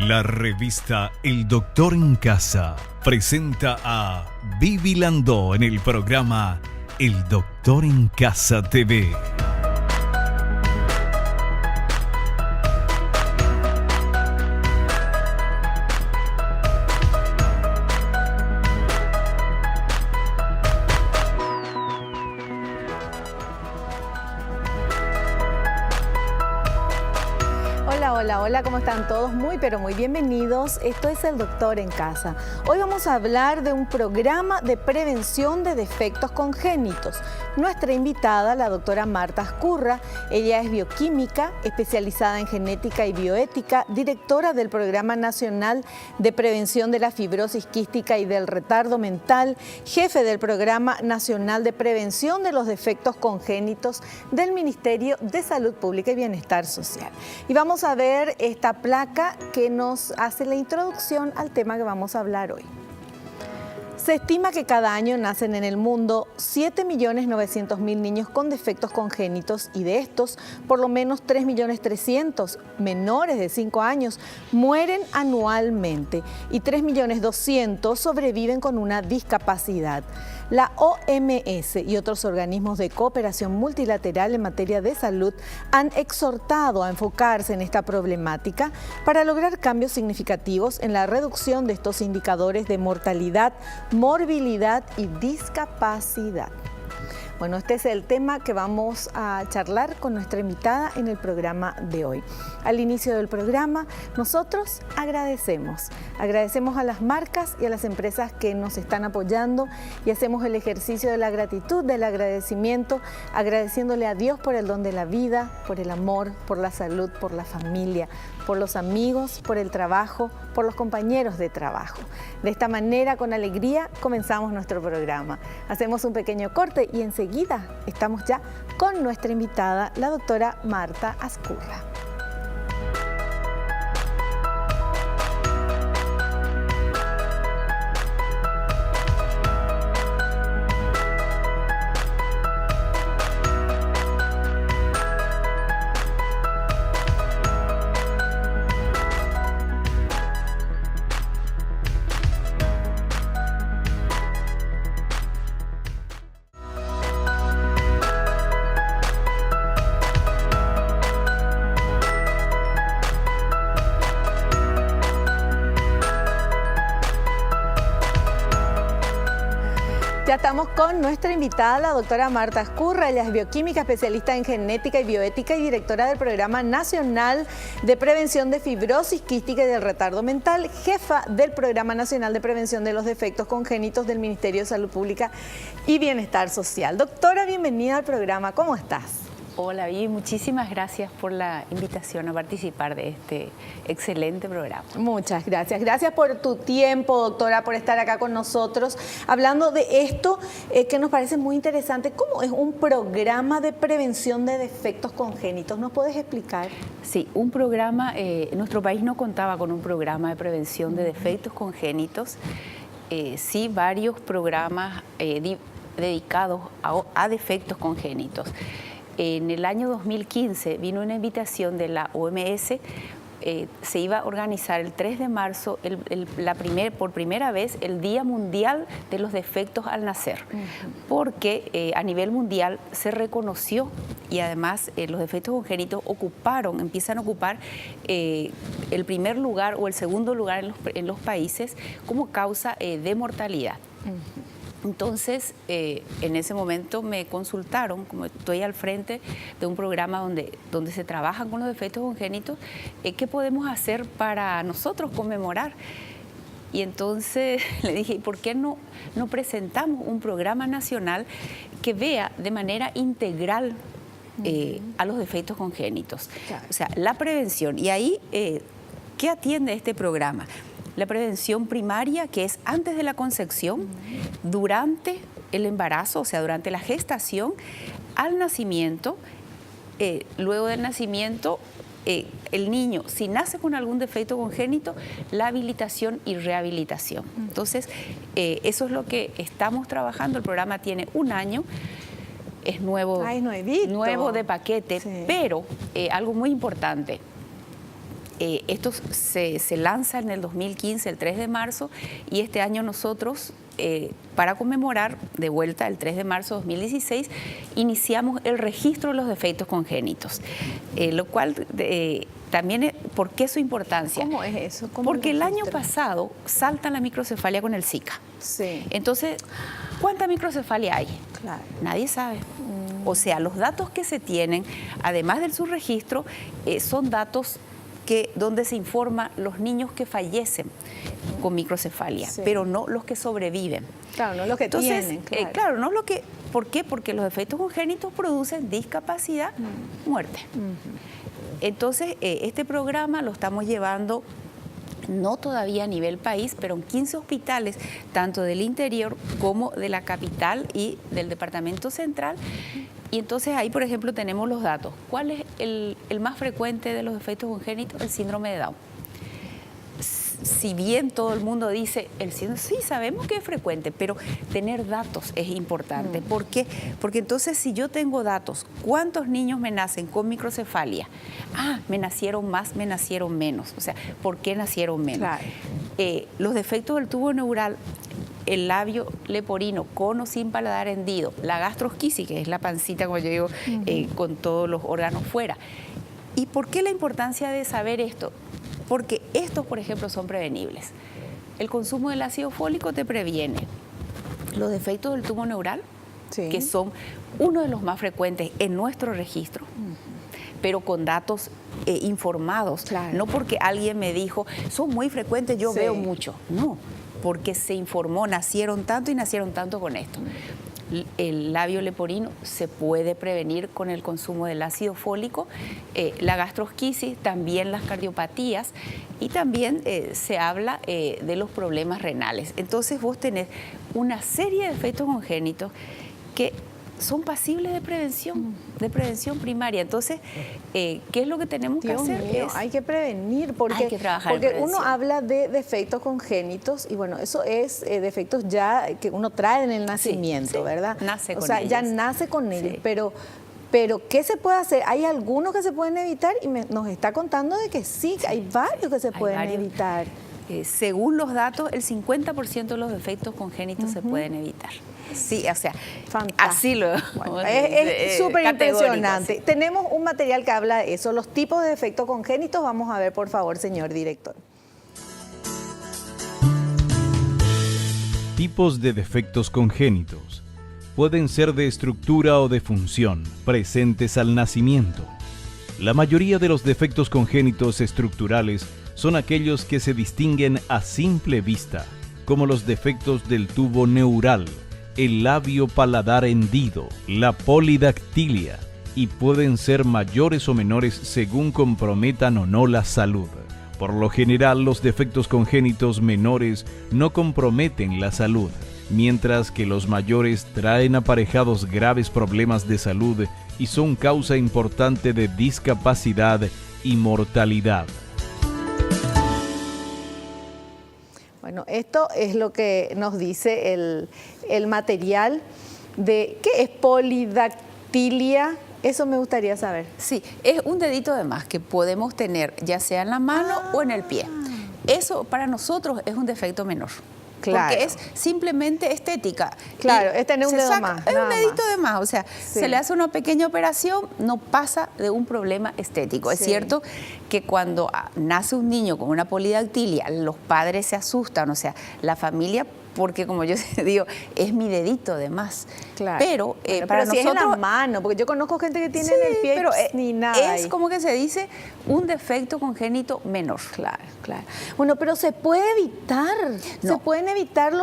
La revista El Doctor en Casa presenta a Vivi Landó en el programa El Doctor en Casa TV. Hola, ¿cómo están todos? Muy bienvenidos. Esto es El Doctor en Casa. Hoy vamos a hablar de un programa de prevención de defectos congénitos. Nuestra invitada, la doctora Marta Azcurra, ella es bioquímica, especializada en genética y bioética, directora del Programa Nacional de Prevención de la Fibrosis Quística y del Retardo Mental, jefe del Programa Nacional de Prevención de los Defectos Congénitos del Ministerio de Salud Pública y Bienestar Social. Y vamos a ver esta placa que nos hace la introducción al tema que vamos a hablar hoy. Se estima que cada año nacen en el mundo 7.900.000 niños con defectos congénitos y de estos, por lo menos 3.300.000 menores de 5 años mueren anualmente y 3.200.000 sobreviven con una discapacidad. La OMS y otros organismos de cooperación multilateral en materia de salud han exhortado a enfocarse en esta problemática para lograr cambios significativos en la reducción de estos indicadores de mortalidad, morbilidad y discapacidad. Bueno, este es el tema que vamos a charlar con nuestra invitada en el programa de hoy. Al inicio del programa, nosotros agradecemos a las marcas y a las empresas que nos están apoyando y hacemos el ejercicio de la gratitud, del agradecimiento, agradeciéndole a Dios por el don de la vida, por el amor, por la salud, por la familia, por los amigos, por el trabajo, por los compañeros de trabajo. De esta manera, con alegría, comenzamos nuestro programa. Hacemos un pequeño corte y enseguida estamos ya con nuestra invitada, la doctora Marta Azcurra. Ya estamos con nuestra invitada, la doctora Marta Azcurra. Ella es bioquímica, especialista en genética y bioética y directora del Programa Nacional de Prevención de Fibrosis Quística y del Retardo Mental, jefa del Programa Nacional de Prevención de los Defectos Congénitos del Ministerio de Salud Pública y Bienestar Social. Doctora, bienvenida al programa. ¿Cómo estás? Hola, Vivi, muchísimas gracias por la invitación a participar de este excelente programa. Muchas gracias. Gracias por tu tiempo, doctora, por estar acá con nosotros, hablando de esto que nos parece muy interesante. ¿Cómo es un programa de prevención de defectos congénitos? ¿Nos puedes explicar? Sí, un programa, nuestro país no contaba con un programa de prevención de defectos congénitos. Sí, varios programas dedicados a defectos congénitos. En el año 2015 vino una invitación de la OMS, se iba a organizar el 3 de marzo por primera vez el Día Mundial de los Defectos al Nacer, porque a nivel mundial se reconoció y además los defectos congénitos empiezan a ocupar el primer lugar o el segundo lugar en los países como causa de mortalidad. Entonces, en ese momento me consultaron, como estoy al frente de un programa donde se trabaja con los defectos congénitos, ¿qué podemos hacer para nosotros conmemorar? Y entonces le dije, ¿por qué no presentamos un programa nacional que vea de manera integral a los defectos congénitos? Claro. O sea, la prevención. Y ahí, ¿qué atiende este programa? La prevención primaria, que es antes de la concepción, durante el embarazo, o sea, durante la gestación, al nacimiento, luego del nacimiento, el niño, si nace con algún defecto congénito, la habilitación y rehabilitación. Entonces, eso es lo que estamos trabajando. El programa tiene un año. Es nuevo, nuevo de paquete, sí. Pero algo muy importante, Esto se lanza en el 2015, el 3 de marzo, y este año nosotros, para conmemorar de vuelta el 3 de marzo de 2016, iniciamos el registro de los defectos congénitos, lo cual también, ¿por qué su importancia? ¿Cómo es eso? Porque el año pasado salta la microcefalia con el Zika. Sí. Entonces, ¿cuánta microcefalia hay? Claro. Nadie sabe. O sea, los datos que se tienen, además del subregistro, son datos donde se informa los niños que fallecen con microcefalia, sí, pero no los que sobreviven. Claro, no los que tienen. Claro, no lo que. ¿Por qué? Porque los defectos congénitos producen discapacidad, muerte. Entonces, este programa lo estamos llevando no todavía a nivel país, pero en 15 hospitales, tanto del interior como de la capital y del departamento central. Y entonces ahí, por ejemplo, tenemos los datos. ¿Cuál es el más frecuente de los defectos congénitos? El síndrome de Down. Si bien todo el mundo dice, el síndrome, sí, sabemos que es frecuente, pero tener datos es importante. ¿Por qué? Porque entonces si yo tengo datos, ¿cuántos niños me nacen con microcefalia? Me nacieron más, me nacieron menos. O sea, ¿por qué nacieron menos? Claro. Los defectos del tubo neural, el labio leporino con o sin paladar hendido, la gastrosquisis, que es la pancita, como yo digo, con todos los órganos fuera. ¿Y por qué la importancia de saber esto? Porque estos, por ejemplo, son prevenibles. El consumo del ácido fólico te previene. Los defectos del tubo neural, sí, que son uno de los más frecuentes en nuestro registro, pero con datos informados. Claro. No porque alguien me dijo, son muy frecuentes, yo sí, veo mucho. No, porque se informó, nacieron tanto y nacieron tanto con esto. El labio leporino se puede prevenir con el consumo del ácido fólico, la gastrosquisis, también las cardiopatías, y también se habla de los problemas renales. Entonces vos tenés una serie de defectos congénitos que son pasibles de prevención primaria. Entonces, ¿qué es lo que tenemos que hacer? Mío, hay que prevenir, porque, hay que trabajar en prevención. Uno habla de defectos congénitos y bueno, eso es defectos ya que uno trae en el nacimiento, sí, ¿verdad? Nace con o sea, ellos. Ya nace con ellos, Sí. pero ¿qué se puede hacer? Hay algunos que se pueden evitar y nos está contando de que sí, hay varios que se pueden evitar. Según los datos, el 50% de los defectos congénitos se pueden evitar. Sí, o sea, fantástico. Así lo... Bueno, es súper impresionante. Sí. Tenemos un material que habla de eso, los tipos de defectos congénitos. Vamos a ver, por favor, señor director. Tipos de defectos congénitos. Pueden ser de estructura o de función, presentes al nacimiento. La mayoría de los defectos congénitos estructurales son aquellos que se distinguen a simple vista, como los defectos del tubo neural, el labio paladar hendido, la polidactilia, y pueden ser mayores o menores según comprometan o no la salud. Por lo general, los defectos congénitos menores no comprometen la salud, mientras que los mayores traen aparejados graves problemas de salud y son causa importante de discapacidad y mortalidad. Bueno, esto es lo que nos dice el material de ¿qué es polidactilia? Eso me gustaría saber. Sí, es un dedito de más que podemos tener ya sea en la mano o en el pie. Eso para nosotros es un defecto menor. Claro. Porque es simplemente estética. Claro, es tener un dedo más. Es un dedito de más, o sea, sí, se le hace una pequeña operación, no pasa de un problema estético. Sí. Es cierto que cuando nace un niño con una polidactilia, los padres se asustan, o sea, la familia, porque como yo digo, es mi dedito de más. Claro. Pero, pero para si nosotros... es en la mano, porque yo conozco gente que tiene Sí, en el pie pero ni nada. es ahí. como que se dice un defecto congénito menor. Claro, claro. Bueno, pero se puede evitar. No. Se pueden evitar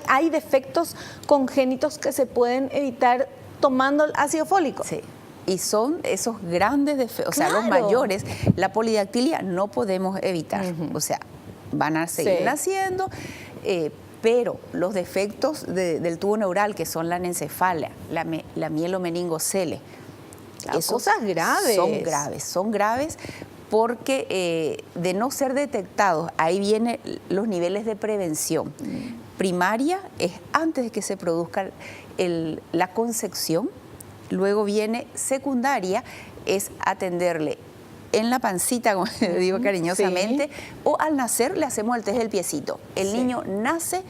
hay defectos congénitos que se pueden evitar tomando el ácido fólico. Sí. Y son esos grandes defectos, Claro. o sea, los mayores, la polidactilia no podemos evitar. O sea, van a seguir Sí. naciendo, pero los defectos del tubo neural, que son la anencefalia, la mielomeningocele, Claro, esos cosas graves. Son graves porque de no ser detectados, ahí vienen los niveles de prevención. Primaria es antes de que se produzca la concepción, luego viene secundaria, es atenderle en la pancita, como le digo cariñosamente, Sí. o al nacer le hacemos el test del piecito. El Sí. niño nace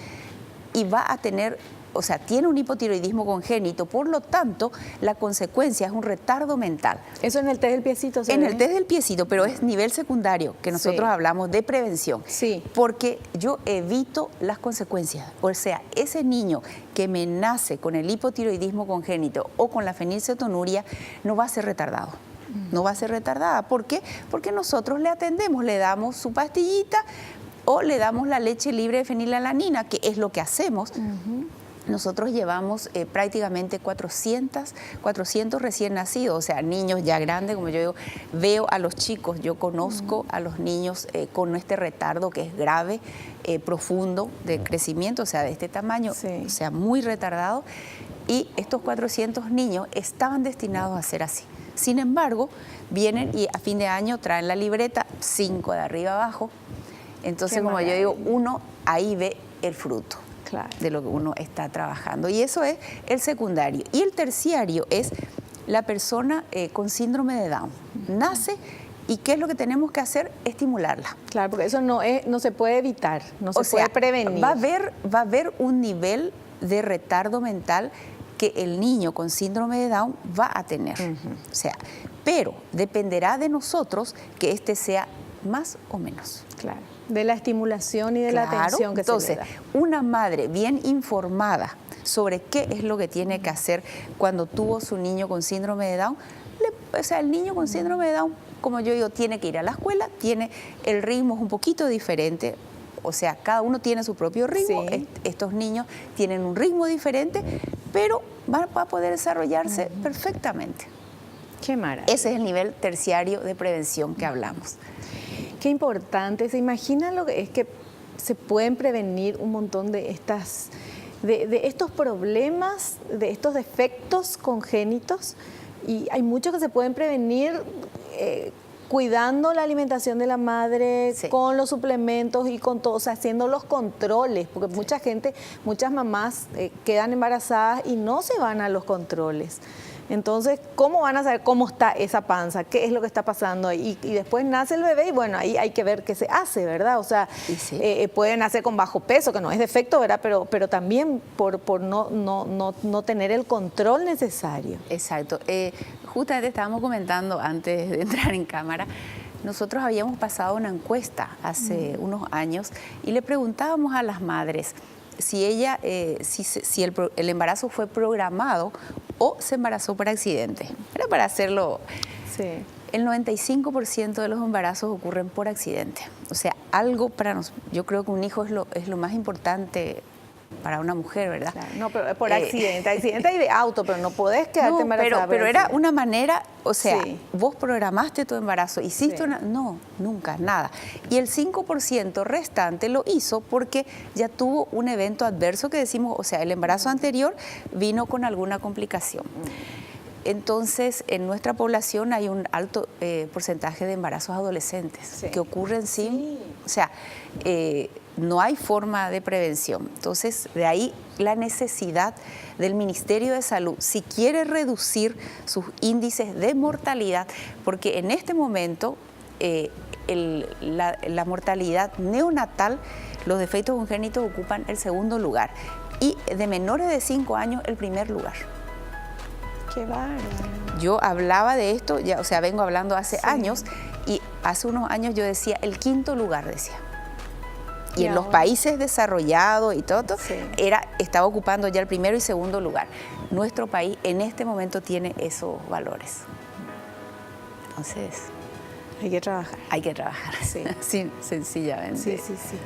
y va a tener, o sea, tiene un hipotiroidismo congénito, por lo tanto, la consecuencia es un retardo mental. Eso en el test del piecito se En ve. el test del piecito, pero es nivel secundario, que nosotros Sí. hablamos de prevención. Sí. Porque yo evito las consecuencias. O sea, ese niño que me nace con el hipotiroidismo congénito o con la fenilcetonuria no va a ser retardado. No va a ser retardada. ¿Por qué? Porque nosotros le atendemos, le damos su pastillita o le damos la leche libre de fenilalanina, que es lo que hacemos. Nosotros llevamos prácticamente 400 recién nacidos, o sea, niños ya grandes, como yo digo, veo a los chicos, yo conozco a los niños con este retardo que es grave, profundo de crecimiento, o sea, de este tamaño, Sí. o sea, muy retardado, y estos 400 niños estaban destinados a ser así. Sin embargo, vienen y a fin de año traen la libreta, 5 de arriba abajo, entonces, Qué como yo digo, maravilla. uno ahí ve el fruto. Claro. De lo que uno está trabajando. Y eso es el secundario. Y el terciario es la persona con síndrome de Down. Nace y ¿qué es lo que tenemos que hacer? Estimularla. Claro, porque eso no se puede evitar, no se puede prevenir. Va a haber un nivel de retardo mental que el niño con síndrome de Down va a tener. O sea, pero dependerá de nosotros que este sea más o menos. Claro. De la estimulación y de la Claro, atención que entonces, se le da. una madre bien informada sobre qué es lo que tiene que hacer cuando tuvo su niño con síndrome de Down, o sea, el niño con síndrome de Down, como yo digo, tiene que ir a la escuela, el ritmo es un poquito diferente, o sea, cada uno tiene su propio ritmo, Sí. Estos niños tienen un ritmo diferente, pero va a poder desarrollarse perfectamente. Qué maravilla. Ese es el nivel terciario de prevención que hablamos. Qué importante. ¿Se imaginan lo que es que se pueden prevenir un montón de de estos problemas, de estos defectos congénitos? Y hay muchos que se pueden prevenir cuidando la alimentación de la madre, Sí. con los suplementos y con todo, o sea, haciendo los controles, porque muchas mamás quedan embarazadas y no se van a los controles. Entonces, ¿cómo van a saber cómo está esa panza? ¿Qué es lo que está pasando ahí? Y después nace el bebé y bueno, ahí hay que ver qué se hace, ¿verdad? O sea, Y sí. puede nacer con bajo peso, que no es defecto, ¿verdad? Pero también por no tener el control necesario. Exacto. Justamente estábamos comentando antes de entrar en cámara, nosotros habíamos pasado una encuesta hace unos años y le preguntábamos a las madres si el embarazo fue programado o se embarazó por accidente. Era para hacerlo. Sí. El 95% de los embarazos ocurren por accidente. O sea, algo para nosotros. Yo creo que un hijo es lo más importante para una mujer, ¿verdad? Claro, no, pero por accidente y de auto, pero no podés quedarte No, embarazada. pero por era accidente. una manera, o sea, Sí. vos programaste tu embarazo, hiciste Sí. una... No, nunca, nada. Y el 5% restante lo hizo porque ya tuvo un evento adverso que decimos, o sea, el embarazo anterior vino con alguna complicación. Entonces, en nuestra población hay un alto porcentaje de embarazos adolescentes Sí. que ocurren sin... Sí. O sea, no hay forma de prevención. Entonces, de ahí la necesidad del Ministerio de Salud, si quiere reducir sus índices de mortalidad, porque en este momento la mortalidad neonatal, los defectos congénitos ocupan el segundo lugar y de menores de 5 años el primer lugar. Qué bárbaro. Yo hablaba de esto, ya, o sea, vengo hablando hace Sí. años y hace unos años yo decía el quinto lugar, decía. Y Y en los ahora. países desarrollados y todo, Sí. estaba ocupando ya el primero y segundo lugar. Nuestro país en este momento tiene esos valores. Entonces, Hay que trabajar. hay que trabajar, Sí. sí, sencillamente. Sí, sí, sí.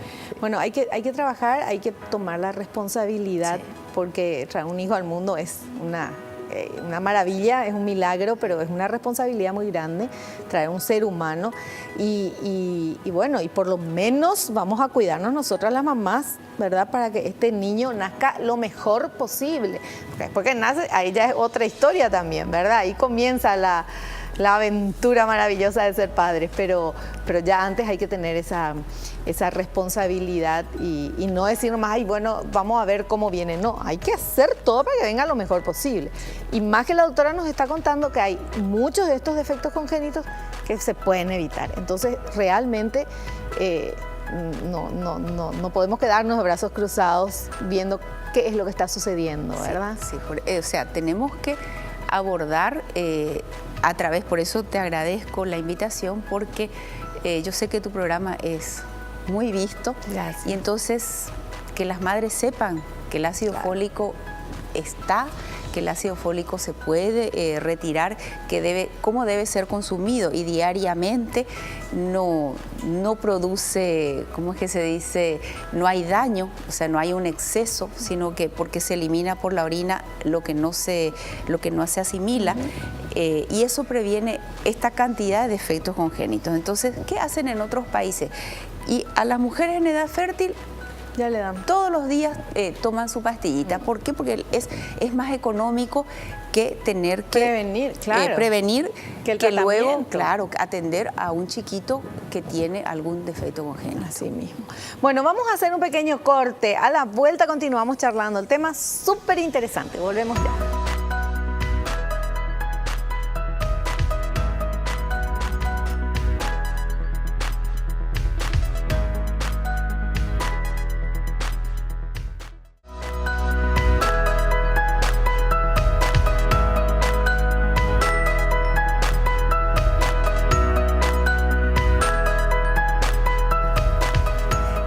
Bueno, hay que trabajar, hay que tomar la responsabilidad, Sí. porque traer un hijo al mundo es una maravilla, es un milagro, pero es una responsabilidad muy grande traer un ser humano. Y bueno, y por lo menos vamos a cuidarnos nosotras las mamás, ¿verdad? Para que este niño nazca lo mejor posible. Porque nace, ahí ya es otra historia también, ¿verdad? Ahí comienza la aventura maravillosa de ser padres, pero ya antes hay que tener esa responsabilidad y no decir nomás, ay, bueno, vamos a ver cómo viene. No, hay que hacer todo para que venga lo mejor posible. Y más que la doctora nos está contando que hay muchos de estos defectos congénitos que se pueden evitar. Entonces, realmente no podemos quedarnos de brazos cruzados viendo qué es lo que está sucediendo, ¿verdad? Sí, o sea, tenemos que abordar a través, por eso te agradezco la invitación, porque yo sé que tu programa es muy visto. Gracias. Y entonces que las madres sepan que el ácido fólico está, que el ácido fólico se puede retirar, cómo debe ser consumido, y diariamente no produce, ¿cómo es que se dice? No hay daño, o sea, no hay un exceso, sino que porque se elimina por la orina lo que no se asimila, y eso previene esta cantidad de defectos congénitos. Entonces, ¿qué hacen en otros países? Y a las mujeres en edad fértil ya le dan. Todos los días toman su pastillita. ¿Por qué? Porque es más económico que tener que prevenir, claro. Prevenir que luego, claro, atender a un chiquito que tiene algún defecto congénito. Así mismo. Bueno, vamos a hacer un pequeño corte. A la vuelta continuamos charlando. El tema súper interesante. Volvemos ya.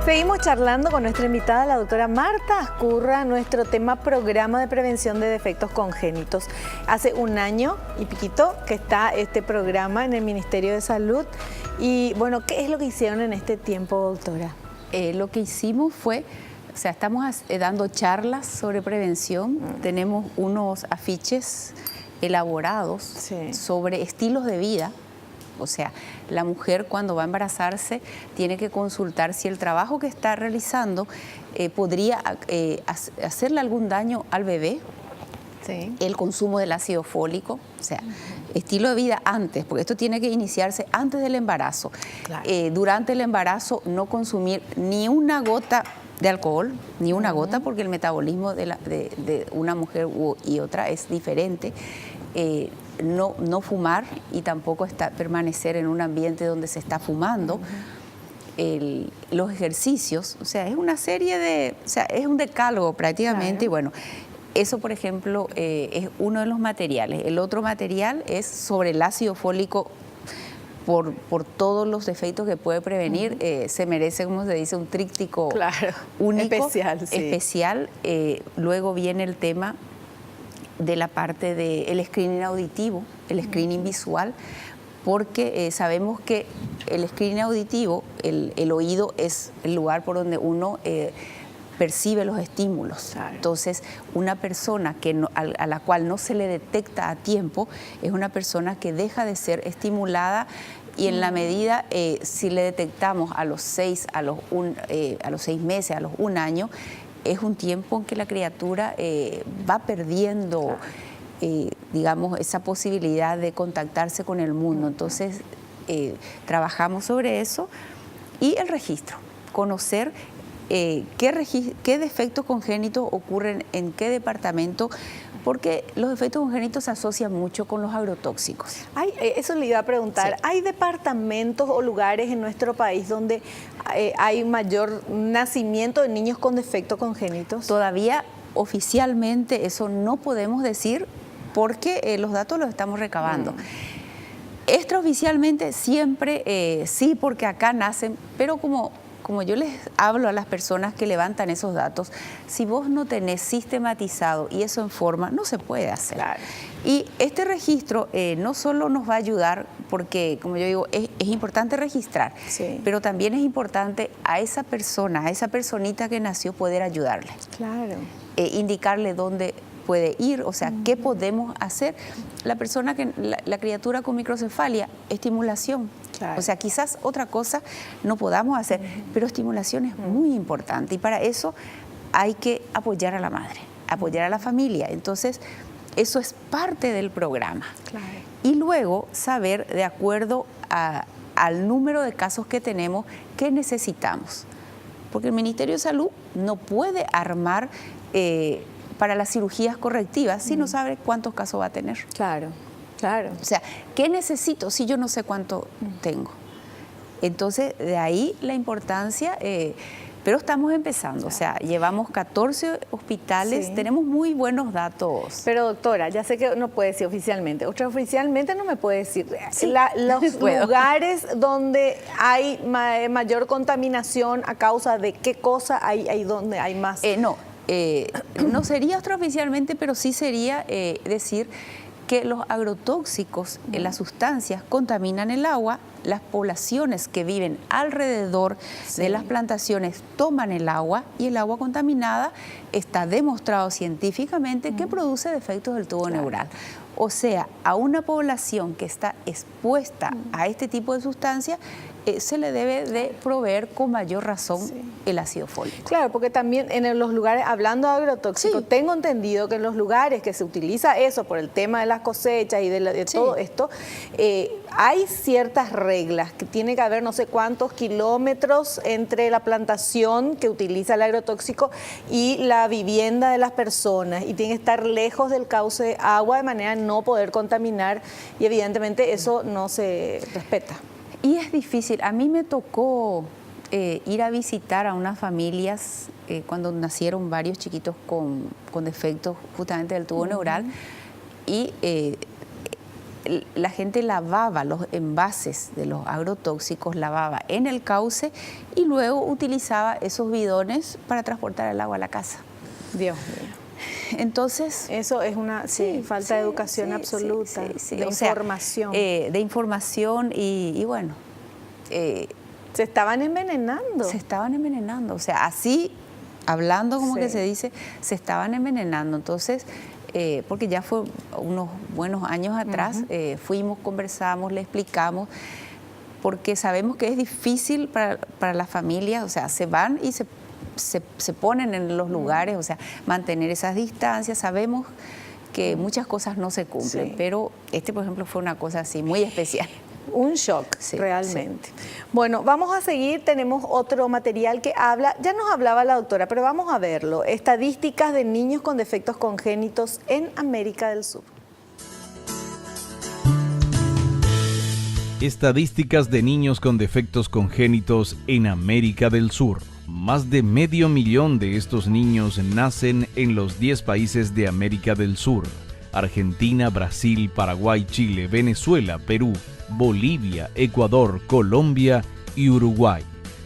Seguimos charlando con nuestra invitada, la doctora Marta Azcurra, nuestro tema programa de prevención de defectos congénitos. Hace un año y piquito que está este programa en el Ministerio de Salud. Y bueno, ¿qué es lo que hicieron en este tiempo, doctora? Lo que hicimos fue, o sea, estamos dando charlas sobre prevención. Tenemos unos afiches elaborados sobre estilos de vida. O sea, la mujer cuando va a embarazarse tiene que consultar si el trabajo que está realizando podría hacerle algún daño al bebé. Sí. El consumo del ácido fólico, o sea, estilo de vida antes, porque esto tiene que iniciarse antes del embarazo. Claro. Durante el embarazo no consumir ni una gota de alcohol, ni una gota, porque el metabolismo de una mujer y otra es diferente. No fumar y tampoco permanecer en un ambiente donde se está fumando. Los ejercicios, o sea, es una serie de, o sea, es un decálogo prácticamente. Claro. Y bueno, eso por ejemplo es uno de los materiales. El otro material es sobre el ácido fólico por todos los defectos que puede prevenir. Se merece, como se dice, un tríptico único, especial. Luego viene el tema de la parte del screening auditivo, el screening visual, porque sabemos que el screening auditivo, el oído es el lugar por donde uno percibe los estímulos. Claro. Entonces, una persona a la cual no se le detecta a tiempo es una persona que deja de ser estimulada, y en la medida, si le detectamos a los 6 meses, a los 1 año, es un tiempo en que la criatura va perdiendo, digamos, esa posibilidad de contactarse con el mundo. Entonces, trabajamos sobre eso. Y el registro, conocer qué defectos congénitos ocurren en qué departamento, porque los defectos congénitos se asocian mucho con los agrotóxicos. Eso le iba a preguntar. Sí. ¿Hay departamentos o lugares en nuestro país donde hay mayor nacimiento de niños con defectos congénitos? Todavía oficialmente eso no podemos decir, porque los datos los estamos recabando. Extraoficialmente siempre sí, porque acá nacen, pero como yo les hablo a las personas que levantan esos datos, si vos no tenés sistematizado y eso en forma, no se puede hacer. Claro. Y este registro no solo nos va a ayudar, porque como yo digo, es importante registrar, pero también es importante a esa persona, a esa personita que nació, poder ayudarle. Claro. Indicarle dónde puede ir, o sea, qué podemos hacer. La persona la criatura con microcefalia, estimulación. Claro. O sea, quizás otra cosa no podamos hacer, pero estimulación es muy importante, y para eso hay que apoyar a la madre, apoyar a la familia. Entonces, eso es parte del programa. Claro. Y luego saber, de acuerdo al número de casos que tenemos, qué necesitamos. Porque el Ministerio de Salud no puede armar para las cirugías correctivas si no sabe cuántos casos va a tener. Claro. Claro. O sea, ¿qué necesito si yo no sé cuánto tengo? Entonces, de ahí la importancia, pero estamos empezando, o sea, llevamos 14 hospitales, Sí. tenemos muy buenos datos. Pero doctora, ya sé que no puede decir oficialmente, oficialmente no me puede decir. Sí, Los puedo. lugares donde hay mayor contaminación, ¿a causa de qué cosa hay donde hay más? No sería extraoficialmente, pero sí sería decir que los agrotóxicos, las sustancias, contaminan el agua. Las poblaciones que viven alrededor de las plantaciones toman el agua, y el agua contaminada está demostrado científicamente que produce defectos del tubo neural. O sea, a una población que está expuesta a este tipo de sustancias, se le debe de proveer con mayor razón el ácido fólico. Claro, porque también en los lugares, hablando de agrotóxicos, tengo entendido que en los lugares que se utiliza eso por el tema de las cosechas y de todo esto, hay ciertas reglas, que tiene que haber no sé cuántos kilómetros entre la plantación que utiliza el agrotóxico y la vivienda de las personas, y tiene que estar lejos del cauce de agua de manera a no poder contaminar, y evidentemente eso no se respeta. Y es difícil. A mí me tocó ir a visitar a unas familias cuando nacieron varios chiquitos con defectos justamente del tubo neural, y la gente lavaba los envases de los agrotóxicos, lavaba en el cauce y luego utilizaba esos bidones para transportar el agua a la casa. Dios mío. Entonces, eso es una falta de educación absoluta, de información. De información y bueno. Se estaban envenenando. Se estaban envenenando, o sea, así, hablando como que se dice, se estaban envenenando. Entonces, porque ya fue unos buenos años atrás, fuimos, conversamos, le explicamos, porque sabemos que es difícil para las familias, o sea, se van y se ponen en los lugares, o sea, mantener esas distancias. Sabemos que muchas cosas no se cumplen, pero por ejemplo, fue una cosa así muy especial. Un shock, realmente. Bueno, vamos a seguir, tenemos otro material que habla, ya nos hablaba la doctora, pero vamos a verlo. Estadísticas de niños con defectos congénitos en América del Sur. Estadísticas de niños con defectos congénitos en América del Sur. Más de 500,000 de estos niños nacen en los 10 países de América del Sur: Argentina, Brasil, Paraguay, Chile, Venezuela, Perú, Bolivia, Ecuador, Colombia y Uruguay,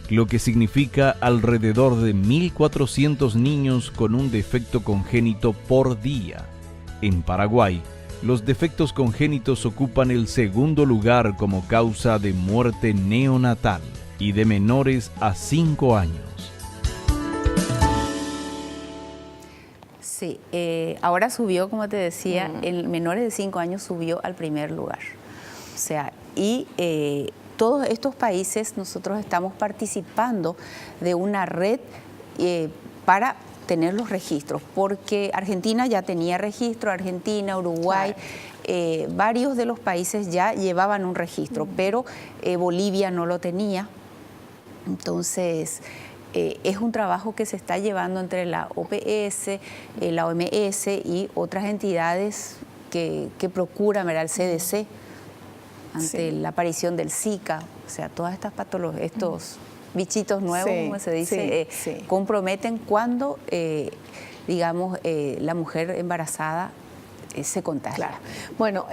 lo que significa alrededor de 1.400 niños con un defecto congénito por día. En Paraguay, los defectos congénitos ocupan el segundo lugar como causa de muerte neonatal y de menores a 5 años. Sí, ahora subió, como te decía, en menores de 5 años subió al primer lugar. O sea, y todos estos países nosotros estamos participando de una red para tener los registros, porque Argentina ya tenía registro, Argentina, Uruguay, varios de los países ya llevaban un registro, pero Bolivia no lo tenía. Entonces, es un trabajo que se está llevando entre la OPS, la OMS y otras entidades que procuran, ¿verdad?, el CDC, ante la aparición del Zika, o sea, todas estas patologías, estos bichitos nuevos, como se dice, comprometen cuando, digamos, la mujer embarazada se contagia. Claro. Bueno,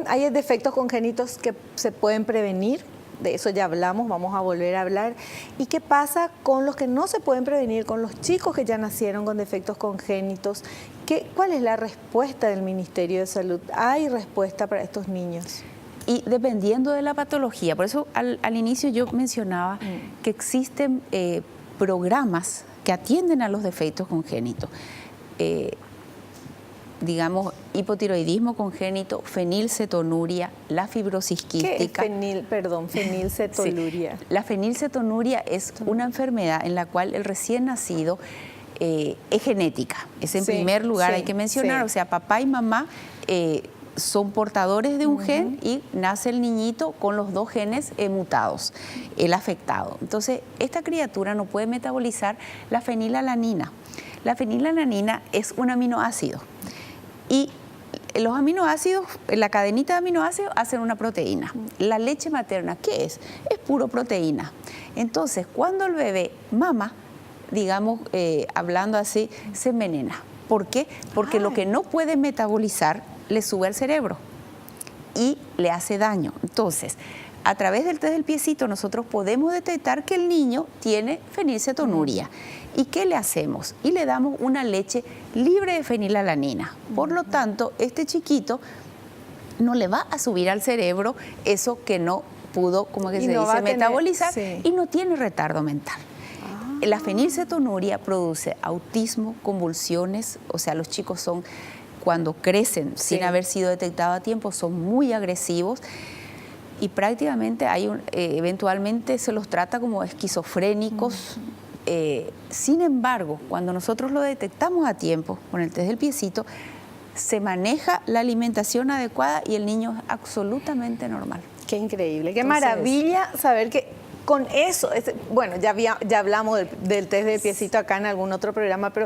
hay defectos congénitos que se pueden prevenir. De eso ya hablamos, vamos a volver a hablar. ¿Y qué pasa con los que no se pueden prevenir, con los chicos que ya nacieron con defectos congénitos? ¿Cuál es la respuesta del Ministerio de Salud? ¿Hay respuesta para estos niños? Y dependiendo de la patología, por eso al inicio yo mencionaba que existen programas que atienden a los defectos congénitos. Digamos, hipotiroidismo congénito, fenilcetonuria, la fibrosis quística. ¿Qué es fenilcetonuria? La fenilcetonuria es una enfermedad en la cual el recién nacido es genética. Es en primer lugar, hay que mencionar, o sea, papá y mamá son portadores de un gen y nace el niñito con los 2 genes mutados, el afectado. Entonces, esta criatura no puede metabolizar la fenilalanina. La fenilalanina es un aminoácido y los aminoácidos, la cadenita de aminoácidos hacen una proteína. La leche materna, ¿qué es? Es puro proteína. Entonces, cuando el bebé mama, digamos, hablando así, se envenena. ¿Por qué? Porque lo que no puede metabolizar le sube al cerebro y le hace daño. Entonces, a través del test del piecito nosotros podemos detectar que el niño tiene fenilcetonuria. ¿Y qué le hacemos? Y le damos una leche libre de fenilalanina. Por lo tanto, este chiquito no le va a subir al cerebro eso que no pudo, como que se dice, metabolizar, y no tiene retardo mental. La fenilcetonuria produce autismo, convulsiones, o sea, los chicos son, cuando crecen sin haber sido detectados a tiempo, son muy agresivos y prácticamente eventualmente se los trata como esquizofrénicos. Sin embargo, cuando nosotros lo detectamos a tiempo con el test del piecito, se maneja la alimentación adecuada y el niño es absolutamente normal. Qué increíble, qué maravilla saber que con eso, bueno, ya hablamos del test del piecito acá en algún otro programa, pero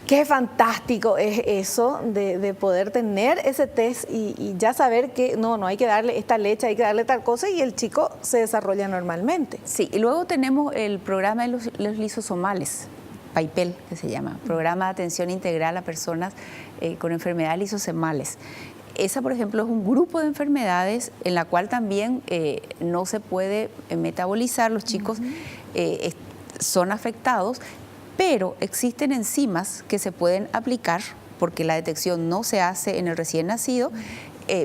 qué fantástico es eso de poder tener ese test y ya saber que no hay que darle esta leche, hay que darle tal cosa y el chico se desarrolla normalmente. Sí, y luego tenemos el programa de los lisosomales, PAIPEL, que se llama, Programa de Atención Integral a Personas con Enfermedades Lisosomales. Esa, por ejemplo, es un grupo de enfermedades en la cual también no se puede metabolizar, los chicos son afectados, pero existen enzimas que se pueden aplicar porque la detección no se hace en el recién nacido,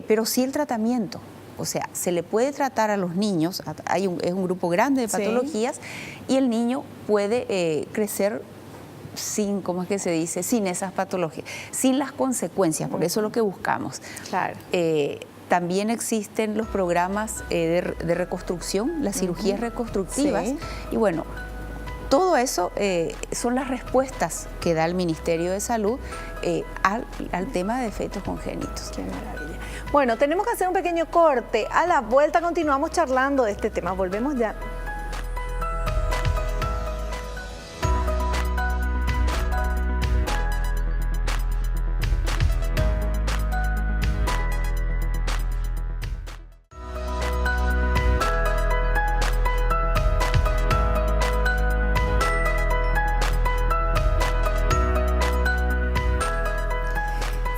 pero sí el tratamiento. O sea, se le puede tratar a los niños, es un grupo grande de patologías y el niño puede crecer sin, ¿cómo es que se dice? Sin esas patologías, sin las consecuencias, porque eso es lo que buscamos. Claro. También existen los programas de reconstrucción, las cirugías reconstructivas, y bueno, todo eso son las respuestas que da el Ministerio de Salud al tema de defectos congénitos. Qué maravilla. Bueno, tenemos que hacer un pequeño corte. A la vuelta continuamos charlando de este tema. Volvemos ya.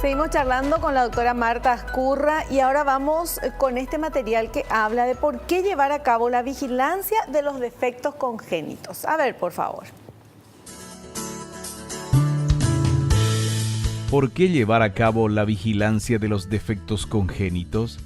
Seguimos charlando con la doctora Marta Azcurra y ahora vamos con este material que habla de por qué llevar a cabo la vigilancia de los defectos congénitos. A ver, por favor. ¿Por qué llevar a cabo la vigilancia de los defectos congénitos?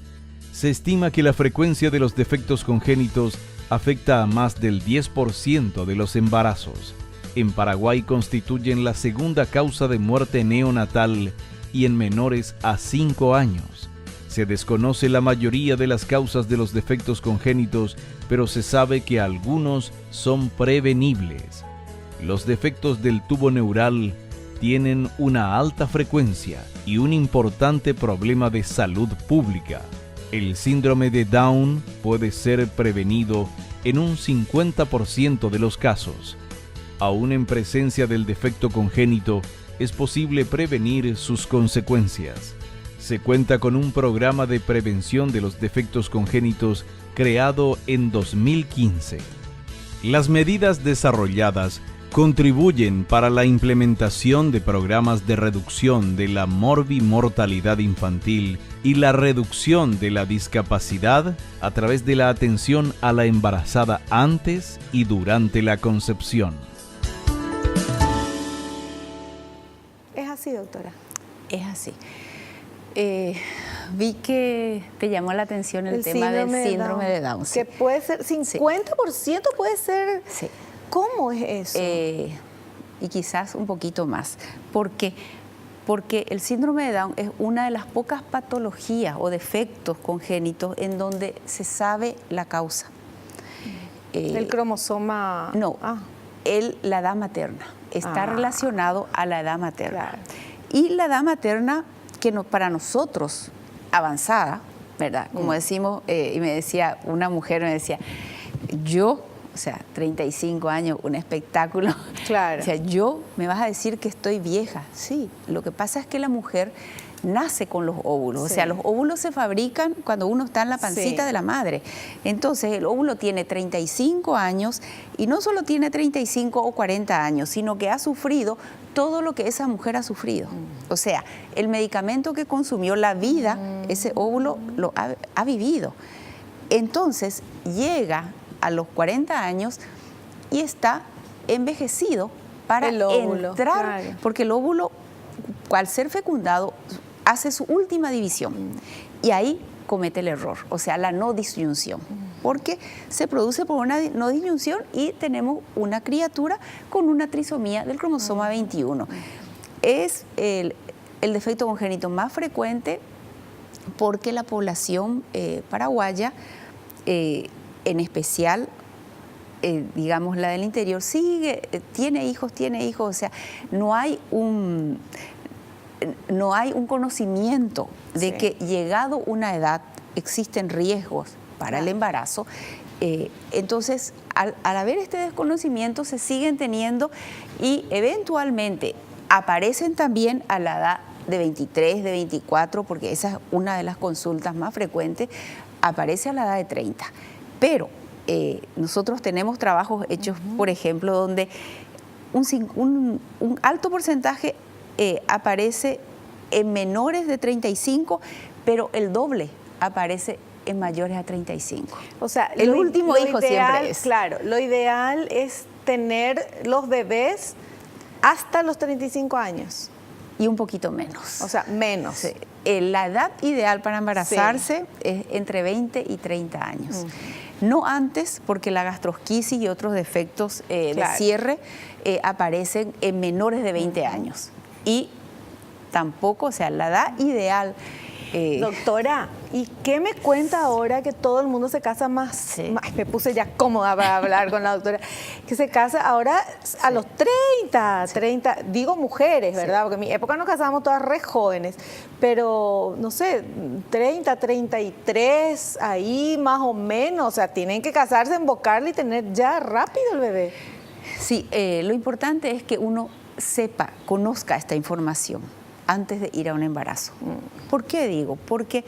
Se estima que la frecuencia de los defectos congénitos afecta a más del 10% de los embarazos. En Paraguay constituyen la segunda causa de muerte neonatal y en menores a 5 años. Se desconoce la mayoría de las causas de los defectos congénitos, pero se sabe que algunos son prevenibles. Los defectos del tubo neural tienen una alta frecuencia y un importante problema de salud pública. El síndrome de Down puede ser prevenido en un 50% de los casos. Aún en presencia del defecto congénito, es posible prevenir sus consecuencias. Se cuenta con un programa de prevención de los defectos congénitos creado en 2015. Las medidas desarrolladas contribuyen para la implementación de programas de reducción de la morbimortalidad infantil y la reducción de la discapacidad a través de la atención a la embarazada antes y durante la concepción. Sí, doctora. Es así. Vi que te llamó la atención el tema del síndrome de Down. Que puede ser, 50% puede ser. Sí. ¿Cómo es eso? Y quizás un poquito más. ¿Por qué? Porque el síndrome de Down es una de las pocas patologías o defectos congénitos en donde se sabe la causa. ¿El cromosoma? No, la edad materna. Está relacionado a la edad materna. Claro. Y la edad materna, que para nosotros, avanzada, ¿verdad? Como decimos, y me decía, una mujer me decía, yo, o sea, 35 años, un espectáculo. Claro. O sea, me vas a decir que estoy vieja. Sí, lo que pasa es que la mujer nace con los óvulos. Sí. O sea, los óvulos se fabrican cuando uno está en la pancita Sí. de la madre. Entonces, el óvulo tiene 35 años y no solo tiene 35 o 40 años, sino que ha sufrido todo lo que esa mujer ha sufrido. O sea, el medicamento que consumió, la vida, ese óvulo lo ha vivido. Entonces, llega a los 40 años y está envejecido para El óvulo, entrar, claro. porque el óvulo, al ser fecundado, hace su última división y ahí comete el error, o sea, la no disyunción, porque se produce por una no disyunción y tenemos una criatura con una trisomía del cromosoma 21. Es el defecto congénito más frecuente porque la población paraguaya, en especial, digamos la del interior, tiene hijos, o sea, no hay un conocimiento de Sí. que llegado una edad existen riesgos para el embarazo. Entonces, al haber este desconocimiento, se siguen teniendo y eventualmente aparecen también a la edad de 23, de 24, porque esa es una de las consultas más frecuentes, aparece a la edad de 30. Pero nosotros tenemos trabajos hechos, por ejemplo, donde un alto porcentaje aparece en menores de 35, pero el doble aparece en mayores a 35. O sea, el último hijo ideal, siempre es. Claro, lo ideal es tener los bebés hasta los 35 años. Y un poquito menos. O sea, menos. Sí. La edad ideal para embarazarse es entre 20 y 30 años. No antes, porque la gastrosquisis y otros defectos de cierre aparecen en menores de 20 años. Y tampoco, o sea, la edad ideal. Doctora, ¿y qué me cuenta ahora que todo el mundo se casa más? Sí. Me puse ya cómoda para hablar con la doctora. Que se casa ahora a los 30, digo mujeres, ¿verdad? Porque en mi época nos casábamos todas re jóvenes, pero no sé, 30, 33, ahí más o menos. O sea, tienen que casarse, embocarle y tener ya rápido el bebé. Sí, lo importante es que uno conozca esta información antes de ir a un embarazo. ¿Por qué digo? Porque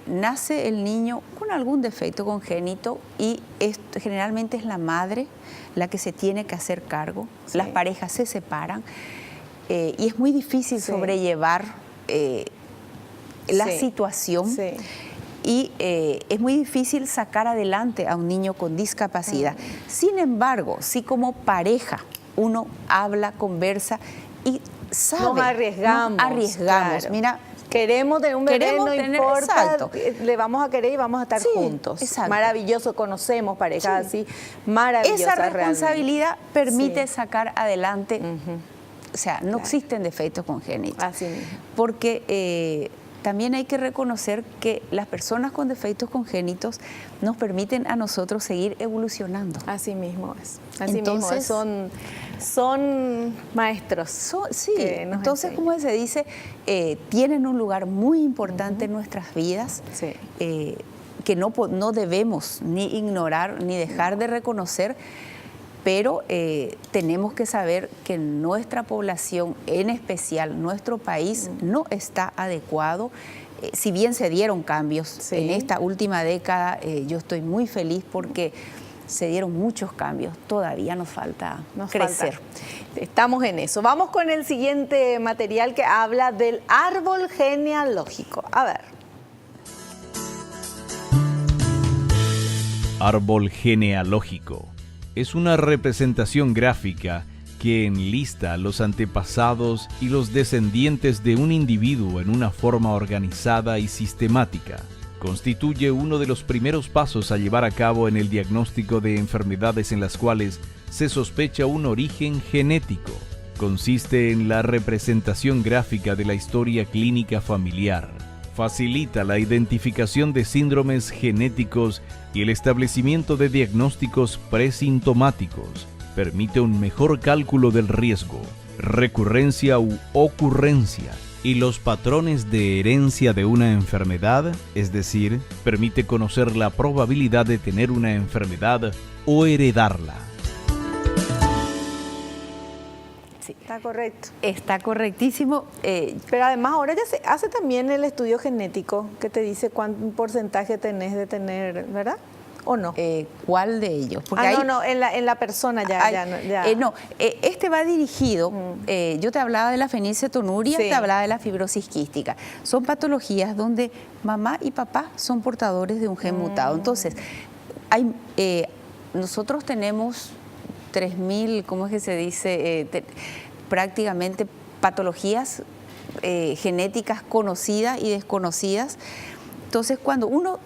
nace el niño con algún defecto congénito y generalmente es la madre la que se tiene que hacer cargo. Sí. Las parejas se separan y es muy difícil sobrellevar la situación. Sí. Y es muy difícil sacar adelante a un niño con discapacidad. Sin embargo, si como pareja uno habla, conversa y sabe, Nos arriesgamos. Claro. Mira, queremos tener un bebé, no importa, exacto. le vamos a querer y vamos a estar juntos. Exacto. Maravilloso, conocemos parejas así, maravillosas. Esa responsabilidad realmente. permite sacar adelante, o sea, no Claro. existen defectos congénitos. Así mismo. Porque también hay que reconocer que las personas con defectos congénitos nos permiten a nosotros seguir evolucionando. Así mismo es. Así Entonces, mismo es. Son maestros. Sí, que nos entonces, enseñan. como se dice, tienen un lugar muy importante en nuestras vidas, Sí. que no debemos ni ignorar ni dejar de reconocer, pero tenemos que saber que nuestra población, en especial nuestro país, no está adecuado. Si bien se dieron cambios en esta última década, yo estoy muy feliz porque se dieron muchos cambios. Todavía nos falta crecer. Estamos en eso. Vamos con el siguiente material que habla del árbol genealógico. A ver. Árbol genealógico es una representación gráfica que enlista los antepasados y los descendientes de un individuo en una forma organizada y sistemática. Constituye uno de los primeros pasos a llevar a cabo en el diagnóstico de enfermedades en las cuales se sospecha un origen genético. Consiste en la representación gráfica de la historia clínica familiar. Facilita la identificación de síndromes genéticos y el establecimiento de diagnósticos presintomáticos. Permite un mejor cálculo del riesgo, recurrencia u ocurrencia y los patrones de herencia de una enfermedad, es decir, permite conocer la probabilidad de tener una enfermedad o heredarla. Sí. Está correcto. Está correctísimo. Pero además ahora ya se hace también el estudio genético que te dice cuánto porcentaje tenés de tener, ¿verdad? ¿O no? ¿Cuál de ellos? Porque no, en la persona ya. Este va dirigido, yo te hablaba de la fenilcetonuria, Sí. te hablaba de la fibrosis quística. Son patologías donde mamá y papá son portadores de un gen mutado. Entonces, nosotros tenemos 3.000, ¿cómo es que se dice? Prácticamente patologías genéticas conocidas y desconocidas. Entonces, cuando uno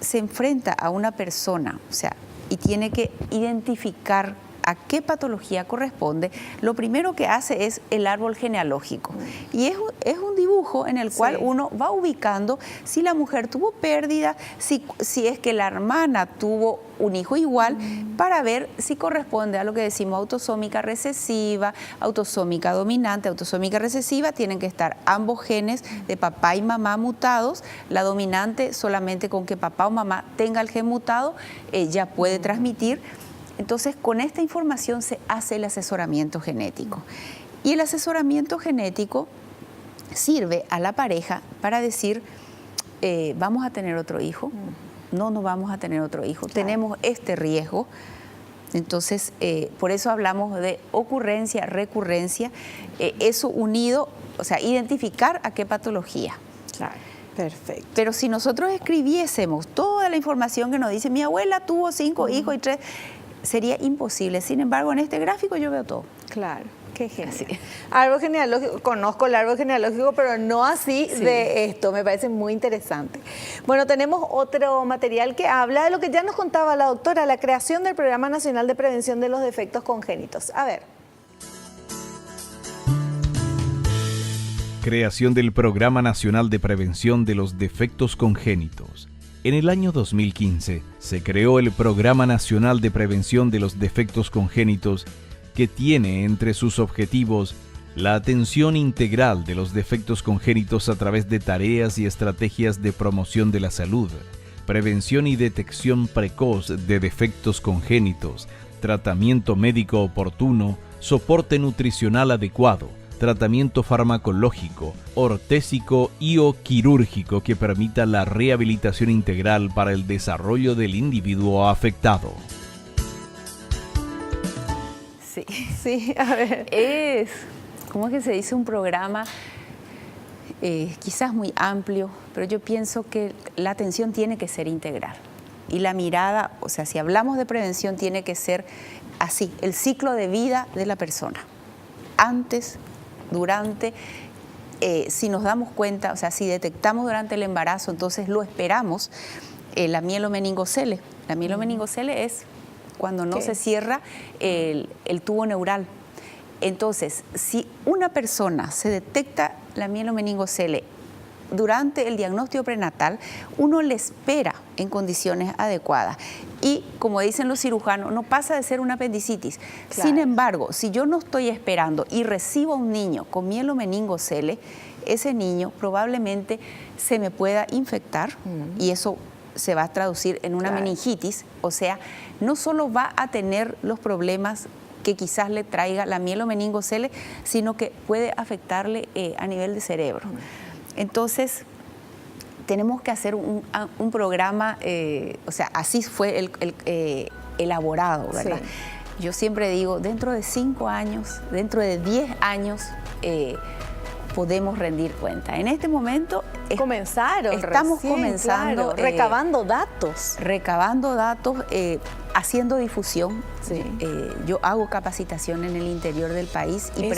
se enfrenta a una persona, o sea, y tiene que identificar a qué patología corresponde, lo primero que hace es el árbol genealógico. Y es un dibujo en el cual uno va ubicando si la mujer tuvo pérdida, si es que la hermana tuvo un hijo igual, para ver si corresponde a lo que decimos autosómica recesiva, autosómica dominante, autosómica recesiva. Tienen que estar ambos genes de papá y mamá mutados. La dominante, solamente con que papá o mamá tenga el gen mutado, ya puede transmitir. Entonces, con esta información se hace el asesoramiento genético. Y el asesoramiento genético sirve a la pareja para decir, vamos a tener otro hijo, no vamos a tener otro hijo, tenemos este riesgo. Entonces, por eso hablamos de ocurrencia, recurrencia, eso unido, o sea, identificar a qué patología. Claro. Perfecto. Pero si nosotros escribiésemos toda la información que nos dice, mi abuela tuvo 5 hijos y 3, sería imposible. Sin embargo, en este gráfico yo veo todo. Claro, qué genial. Sí. Árbol genealógico, conozco el árbol genealógico, pero no así de esto, me parece muy interesante. Bueno, tenemos otro material que habla de lo que ya nos contaba la doctora, la creación del Programa Nacional de Prevención de los Defectos Congénitos. A ver. Creación del Programa Nacional de Prevención de los Defectos Congénitos. En el año 2015 se creó el Programa Nacional de Prevención de los Defectos Congénitos, que tiene entre sus objetivos la atención integral de los defectos congénitos a través de tareas y estrategias de promoción de la salud, prevención y detección precoz de defectos congénitos, tratamiento médico oportuno, soporte nutricional adecuado, tratamiento farmacológico, ortésico y o quirúrgico que permita la rehabilitación integral para el desarrollo del individuo afectado. Sí, a ver. ¿Cómo es que se dice? Un programa quizás muy amplio, pero yo pienso que la atención tiene que ser integral. Y la mirada, o sea, si hablamos de prevención, tiene que ser así, el ciclo de vida de la persona. Antes, durante, si nos damos cuenta, o sea, si detectamos durante el embarazo, entonces lo esperamos, la mielomeningocele. La mielomeningocele es cuando no se cierra el tubo neural. Entonces, si una persona se detecta la mielomeningocele durante el diagnóstico prenatal, uno le espera en condiciones adecuadas. Y, como dicen los cirujanos, no pasa de ser una apendicitis. Claro. Sin embargo, si yo no estoy esperando y recibo a un niño con mielomeningocele, ese niño probablemente se me pueda infectar y eso se va a traducir en una meningitis. O sea, no solo va a tener los problemas que quizás le traiga la mielomeningocele, sino que puede afectarle a nivel de cerebro. Entonces, tenemos que hacer un programa, o sea, así fue elaborado, ¿verdad? Sí. Yo siempre digo, dentro de 5 años, dentro de 10 años, podemos rendir cuenta. En este momento estamos comenzando, claro, recabando datos. Recabando datos, haciendo difusión. Sí. Yo hago capacitación en el interior del país y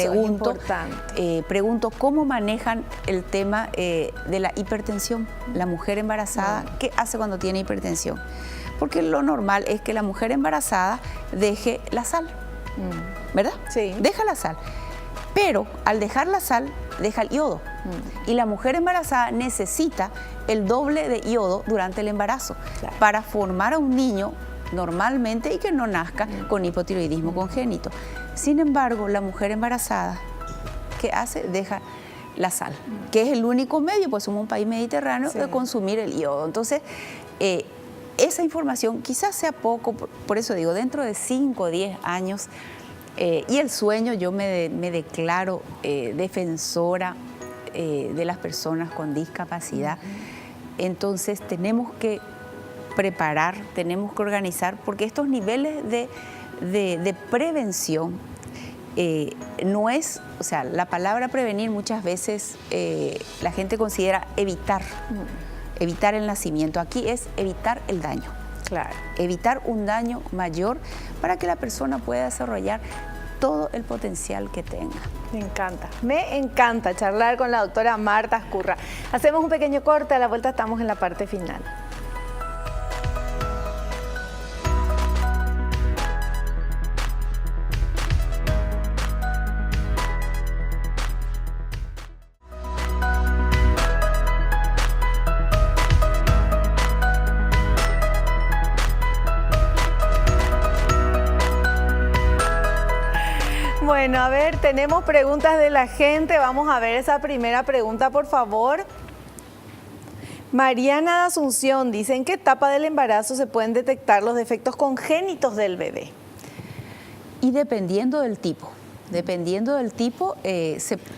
pregunto cómo manejan el tema de la hipertensión. La mujer embarazada, ¿qué hace cuando tiene hipertensión? Porque lo normal es que la mujer embarazada deje la sal, ¿verdad? Sí. Deja la sal. Pero al dejar la sal, deja el yodo. Y la mujer embarazada necesita el doble de yodo durante el embarazo para formar a un niño normalmente y que no nazca con hipotiroidismo congénito. Sin embargo, la mujer embarazada, ¿qué hace? Deja la sal, que es el único medio, pues somos un país mediterráneo, de consumir el yodo. Entonces, esa información quizás sea poco, por eso digo, dentro de 5 o 10 años, Y el sueño, yo me declaro defensora de las personas con discapacidad. Entonces tenemos que preparar, tenemos que organizar, porque estos niveles de prevención no es, o sea, la palabra prevenir muchas veces la gente considera evitar el nacimiento. Aquí es evitar el daño. Claro. Evitar un daño mayor para que la persona pueda desarrollar todo el potencial que tenga. Me encanta charlar con la doctora Marta Ascurra. Hacemos un pequeño corte, a la vuelta estamos en la parte final. Bueno, a ver, tenemos preguntas de la gente. Vamos a ver esa primera pregunta, por favor. Mariana de Asunción dice: ¿en qué etapa del embarazo se pueden detectar los defectos congénitos del bebé? Y dependiendo del tipo,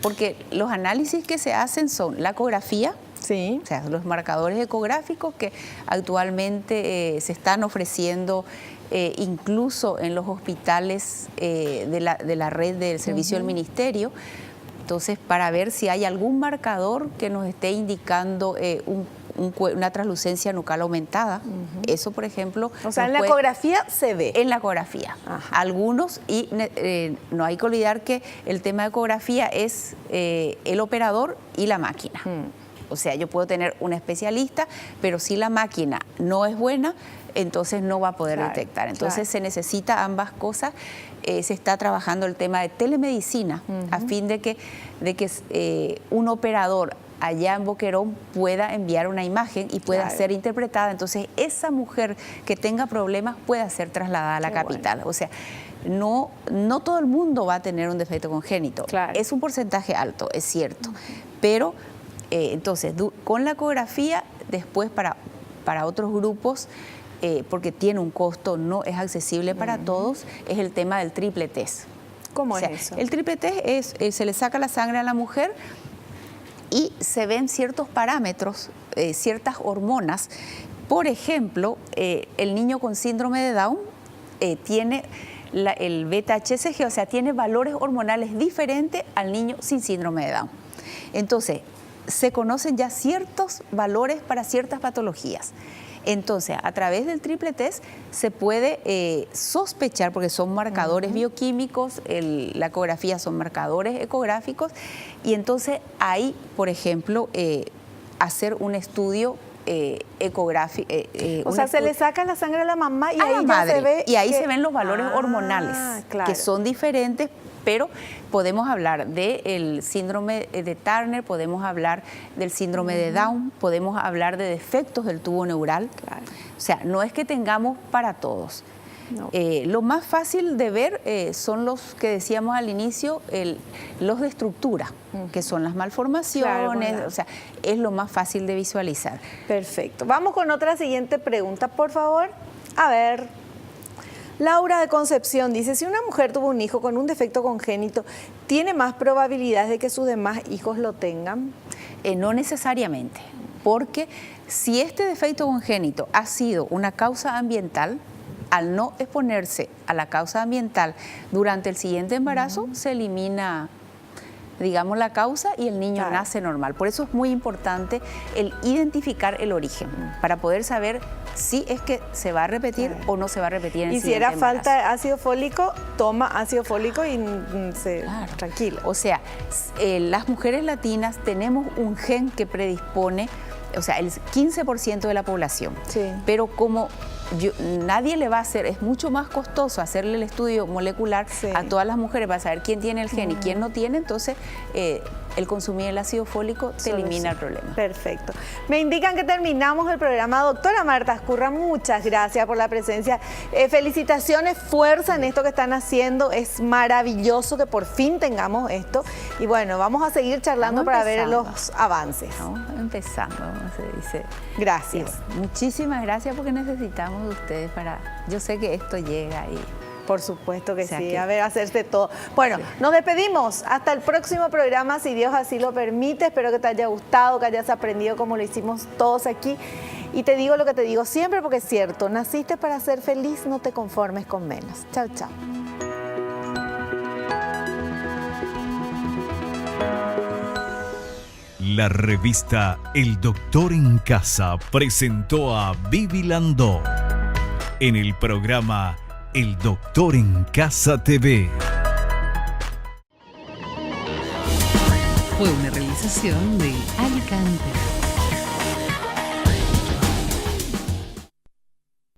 porque los análisis que se hacen son la ecografía, sí, o sea, los marcadores ecográficos que actualmente se están ofreciendo incluso en los hospitales de la red del servicio del ministerio. Entonces, para ver si hay algún marcador que nos esté indicando una translucencia nucal aumentada. Eso, por ejemplo... O sea, en la ecografía se ve. En la ecografía. Ajá. Algunos, y no hay que olvidar que el tema de ecografía es el operador y la máquina. O sea, yo puedo tener un especialista, pero si la máquina no es buena, entonces no va a poder detectar. Entonces se necesita ambas cosas. Se está trabajando el tema de telemedicina a fin de que un operador allá en Boquerón pueda enviar una imagen y pueda ser interpretada. Entonces esa mujer que tenga problemas pueda ser trasladada a la capital. Bueno. O sea, no todo el mundo va a tener un defecto congénito. Es un porcentaje alto, es cierto. Pero entonces con la ecografía, después para otros grupos, porque tiene un costo, no es accesible para todos, es el tema del triple test. ¿Cómo es eso? El triple test es, se le saca la sangre a la mujer y se ven ciertos parámetros, ciertas hormonas. Por ejemplo, el niño con síndrome de Down tiene el beta-HCG, o sea, tiene valores hormonales diferentes al niño sin síndrome de Down. Entonces, se conocen ya ciertos valores para ciertas patologías. Entonces, a través del triple test se puede sospechar, porque son marcadores bioquímicos, la ecografía son marcadores ecográficos, y entonces ahí, por ejemplo, hacer un estudio ecográfico. O sea, se le saca la sangre a la mamá y a ahí la madre, se ve. Y ahí se ven los valores hormonales, que son diferentes, pero podemos hablar del síndrome de Turner, podemos hablar del síndrome de Down, podemos hablar de defectos del tubo neural. O sea, no es que tengamos para todos. No. Lo más fácil de ver son los que decíamos al inicio, los de estructura, que son las malformaciones, o sea, es lo más fácil de visualizar. Perfecto. Vamos con otra siguiente pregunta, por favor. A ver, Laura de Concepción dice: si una mujer tuvo un hijo con un defecto congénito, ¿tiene más probabilidades de que sus demás hijos lo tengan? No necesariamente, porque si este defecto congénito ha sido una causa ambiental, al no exponerse a la causa ambiental durante el siguiente embarazo, se elimina, digamos, la causa y el niño nace normal. Por eso es muy importante el identificar el origen, para poder saber si es que se va a repetir o no se va a repetir en el siguiente embarazo. Y si era falta de ácido fólico, toma ácido fólico y tranquila. O sea, las mujeres latinas tenemos un gen que predispone, o sea, el 15% de la población. Pero como nadie le va a hacer, es mucho más costoso hacerle el estudio molecular a todas las mujeres para saber quién tiene el gen y quién no tiene, entonces el consumir el ácido fólico te elimina el problema. Perfecto. Me indican que terminamos el programa. Doctora Marta Ascurra, muchas gracias por la presencia. Felicitaciones, fuerza en esto que están haciendo. Es maravilloso que por fin tengamos esto. Y bueno, vamos a seguir charlando para ver los avances. Empezando, se dice. Gracias. Muchísimas gracias, porque necesitamos de ustedes yo sé que esto llega y Por supuesto que O sea sí, que- a ver, hacerse todo. Bueno, nos despedimos. Hasta el próximo programa, si Dios así lo permite. Espero que te haya gustado, que hayas aprendido como lo hicimos todos aquí. Y te digo lo que te digo siempre porque es cierto. Naciste para ser feliz, no te conformes con menos. Chao, chao. La revista El Doctor en Casa presentó a Vivi Landó en el programa El Doctor en Casa TV. Fue una realización de Alicante.